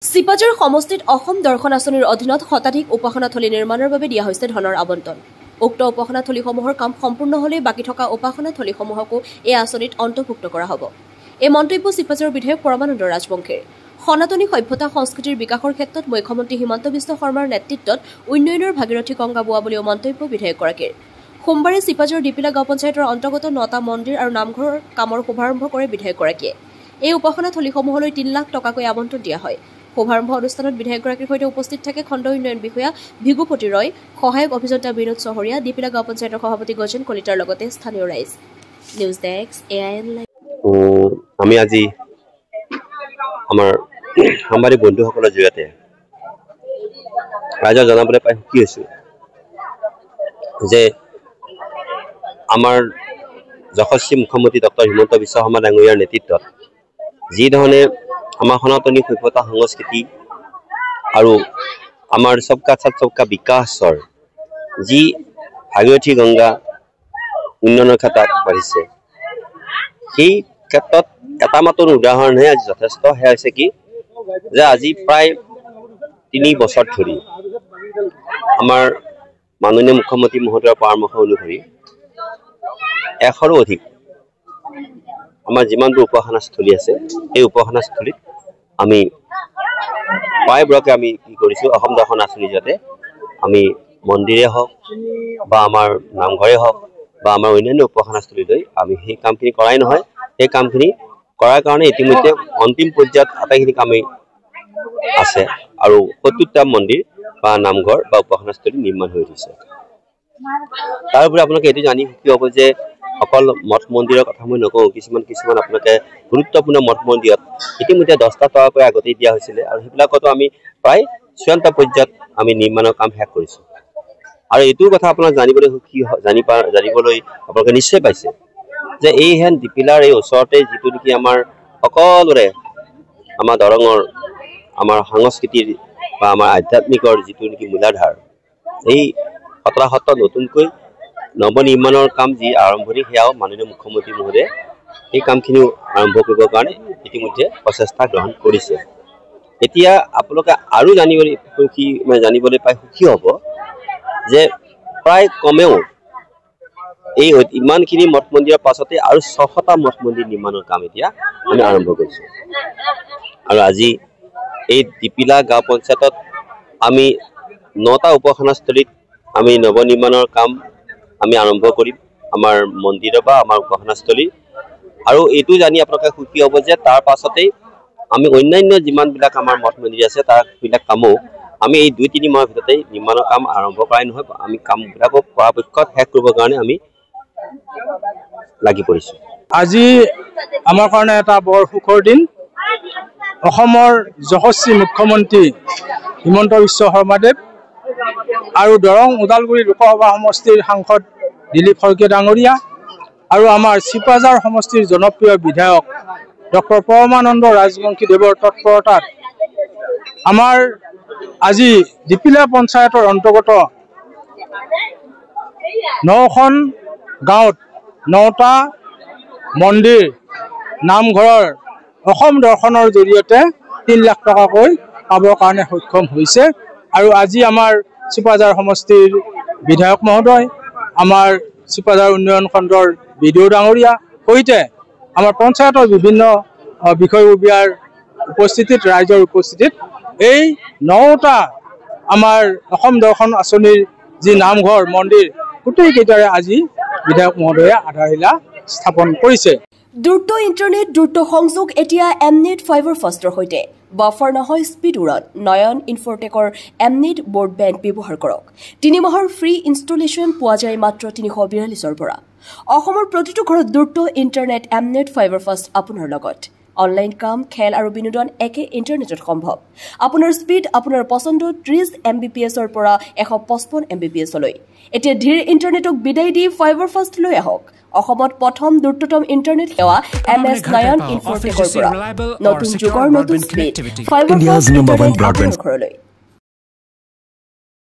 চিপাঝাৰ সমষ্টিত অসম দৰ্শন আঁচনিৰ অধীনত শতাধিক উপাসনাথলী নিৰ্মাণৰ বাবে দিয়া হৈছে ধনৰ আবণ্টন। উক্ত উপাসনাথলীসমূহৰ কাম সম্পূৰ্ণ হ'লে বাকী থকা উপাসনাথলীসমূহকো এই আঁচনিত অন্তৰ্ভুক্ত কৰা হ'ব। এই মন্তব্য চিপাঝাৰৰ বিধায়ক পৰমানন্দ ৰাজবংশীৰ। সনাতনী সভ্যতা সংস্কৃতিৰ বিকাশৰ ক্ষেত্ৰত মুখ্যমন্ত্ৰী হিমন্ত বিশ্ব শৰ্মাৰ নেতৃত্বত উন্নয়নৰ ভাগীৰথী গংগা বোৱা বুলিও মন্তব্য বিধায়কগৰাকীৰ। সোমবাৰে চিপাঝাৰৰ ডিপিলা গাঁও পঞ্চায়তৰ অন্তৰ্গত 9টা মন্দিৰ আৰু নামঘৰৰ কামৰ শুভাৰম্ভ কৰে বিধায়কগৰাকীয়ে। এই উপাসনাথলীসমূহলৈ 3 লাখ টকাকৈ আবণ্টন দিয়া হয়। শুভাৰম্ভ অনুষ্ঠানত বিধায়কগৰাকীৰ সৈতে উপস্থিত থাকে খণ্ড উন্নয়ন বিষয়া ভিগুপতি ৰয়, সহায়ক অভিযন্তা বিনোদ চহৰীয়া, ডিপিলা গাঁও পঞ্চায়তৰ সভাপতি গজেন কলিতাৰ লগতে স্থানীয় ৰাইজ। News desk AIN live. আমি আজি আমাৰ সাংবাদিক বন্ধুসকলৰ জৰিয়তে ৰাইজক জনাবলৈ পাই সুখী হৈছোঁ যে আমাৰ যশস্বী মুখ্যমন্ত্ৰী ডক্টৰ হিমন্ত বিশ্ব শৰ্মা ডাঙৰীয়াৰ নেতৃত্বত যি ধৰণে আমাৰ সনাতনী সভ্যতা সংস্কৃতি আৰু আমাৰ সবকা সাথ সবকা বিকাশৰ যি ভাগীৰথী গংগা উন্নয়নৰ ক্ষেত্ৰত বাঢ়িছে, সেই ক্ষেত্ৰত এটা মাত্ৰ উদাহৰণহে আজি যথেষ্ট। সেয়া হৈছে কি যে আজি প্ৰায় 3 বছৰ ধৰি আমাৰ মাননীয় মুখ্যমন্ত্ৰী মহোদয়ৰ পৰামৰ্শ অনুসৰি 100ৰো অধিক আমাৰ যিমানবোৰ উপাসনাস্থলী আছে এই উপাসনাস্থলীত আমি প্ৰায়বোৰকে আমি কি কৰিছোঁ, অসম দৰ্শন আঁচনিৰ জৰিয়তে আমি মন্দিৰে হওক বা আমাৰ নামঘৰে হওক বা আমাৰ অন্যান্য উপাসনাস্থলীলৈ আমি সেই কামখিনি কৰাই নহয়, সেই কামখিনি কৰাৰ কাৰণে ইতিমধ্যে অন্তিম পৰ্যায়ত আটাইখিনি কামেই আছে আৰু 70টা মন্দিৰ বা নামঘৰ বা উপাসনাস্থলী নিৰ্মাণ হৈ উঠিছে। তাৰোপৰি আপোনালোকে এইটো জানি সুখী হ'ব যে অকল মঠ মন্দিৰৰ কথা মই নকওঁ, কিছুমান আপোনালোকে গুৰুত্বপূৰ্ণ মঠ মন্দিৰত ইতিমধ্যে 10টা টকাকৈ আগতেই দিয়া হৈছিলে আৰু সেইবিলাকতো আমি প্ৰায় 54টা পৰ্যায়ত আমি নিৰ্মাণৰ কাম শেষ কৰিছোঁ। আৰু এইটো কথা আপোনাক জানিবলৈ জানিবলৈ আপোনালোকে নিশ্চয় পাইছে যে এই হেন ডিপিলাৰ এই ওচৰতে যিটো নেকি আমাৰ সকলোৰে আমাৰ দৰঙৰ আমাৰ সংস্কৃতিৰ বা আমাৰ আধ্যাত্মিকৰ যিটো নেকি মূলাধাৰ, এই খতৰা সত্ৰ নতুনকৈ নৱনিৰ্মাণৰ কাম যি আৰম্ভণি, সেয়াও মাননীয় মুখ্যমন্ত্ৰী মহোদয়ে এই কামখিনিও আৰম্ভ কৰিবৰ কাৰণে ইতিমধ্যে প্ৰচেষ্টা গ্ৰহণ কৰিছে। এতিয়া আপোনালোকে আৰু জানিবলৈ পাই সুখী হ'ব যে প্ৰায় কমেও এই ইমানখিনি মঠ মন্দিৰৰ পাছতে আৰু 600টা মঠ মন্দিৰ নিৰ্মাণৰ কাম এতিয়া আমি আৰম্ভ কৰিছোঁ। আৰু আজি এই ডিপিলা গাঁও পঞ্চায়তত আমি 9টা উপাসনাস্থলীত আমি নৱনিৰ্মাণৰ কাম আমি আৰম্ভ কৰিম, আমাৰ মন্দিৰৰ বা আমাৰ উপাসনাস্থলী। আৰু এইটো জানি আপোনালোকে সুখী হ'ব যে তাৰ পাছতেই আমি অন্যান্য যিমানবিলাক আমাৰ মঠ মন্দিৰ আছে তাৰ বিলাক কামো আমি এই 2-3 মাহৰ ভিতৰতেই নিৰ্মাণৰ কাম আৰম্ভ কৰাই নহয়, আমি কামবিলাকক পৰাপক্ষত শেষ কৰিবৰ কাৰণে আমি লাগি পৰিছোঁ। আজি আমাৰ কাৰণে এটা বৰ সুখৰ দিন। অসমৰ যশস্বী মুখ্যমন্ত্ৰী হিমন্ত বিশ্ব শৰ্মাদেৱ আৰু দৰং ওদালগুৰি লোকসভা সমষ্টিৰ সাংসদ দিলীপ শইকীয়া ডাঙৰীয়া আৰু আমাৰ চিপাঝাৰ সমষ্টিৰ জনপ্ৰিয় বিধায়ক ডক্টৰ পৰমানন্দ ৰাজবংশী দেৱৰ তৎপৰতাত আমাৰ আজি ডিপিলা পঞ্চায়তৰ অন্তৰ্গত 9খন গাঁৱত 9টা মন্দিৰ নামঘৰৰ অসম দৰ্শনৰ জৰিয়তে 3 লাখ টকাকৈ পাবৰ কাৰণে সক্ষম হৈছে। আৰু আজি আমাৰ চিপাঝাৰ সমষ্টিৰ বিধায়ক মহোদয়, আমাৰ চিপাঝাৰ উন্নয়ন খণ্ডৰ বিডিঅ ডাঙৰীয়া সৈতে আমাৰ পঞ্চায়তৰ বিভিন্ন বিষয়ববীয়াৰ উপস্থিতিত, ৰাইজৰ উপস্থিতিত এই 9টা আমাৰ অসম দৰ্শন আঁচনিৰ যি নামঘৰ মন্দিৰ গোটেইকেইটাৰে আজি বিধায়ক মহোদয়ে আধাৰশিলা স্থাপন কৰিছে। দ্ৰুত ইণ্টাৰনেট, দ্ৰুত সংযোগ এতিয়া এমনেট ফাইবাৰ ফাষ্টৰ সৈতে। বাফাৰ নহয়, স্পীড উৰণ। নয়ন ইনফৰটেকৰ এমনেট ব্ৰডবেণ্ড ব্যৱহাৰ কৰক। 3 মাহৰ ফ্ৰী ইনষ্টলেশ্যন পোৱা যায় মাত্ৰ 342ৰ পৰা। অসমৰ প্ৰতিটো ঘৰত দ্ৰুত ইণ্টাৰনেট এমনেট ফাইবাৰ ফাষ্ট আপোনাৰ লগত। অনলাইন কাম, খেল আৰু বিনোদন একে ইণ্টাৰনেটত সম্ভৱ। আপোনাৰ স্পীড আপোনাৰ পচন্দ 30 Mbps-ৰ পৰা 155 Mbps-লৈ। এতিয়া ধীৰ ইণ্টাৰনেটক বিদায় দি ফাইবাৰ ফাষ্ট লৈ আহক। অসমত প্ৰথম দ্ৰুততম ইণ্টাৰনেট সেৱা MS নয়ন ইনফৰটেকৰ পৰা। নতুন যুগৰ নতুন স্পীড ফাইবাৰ ফাষ্ট ঘৰলৈ।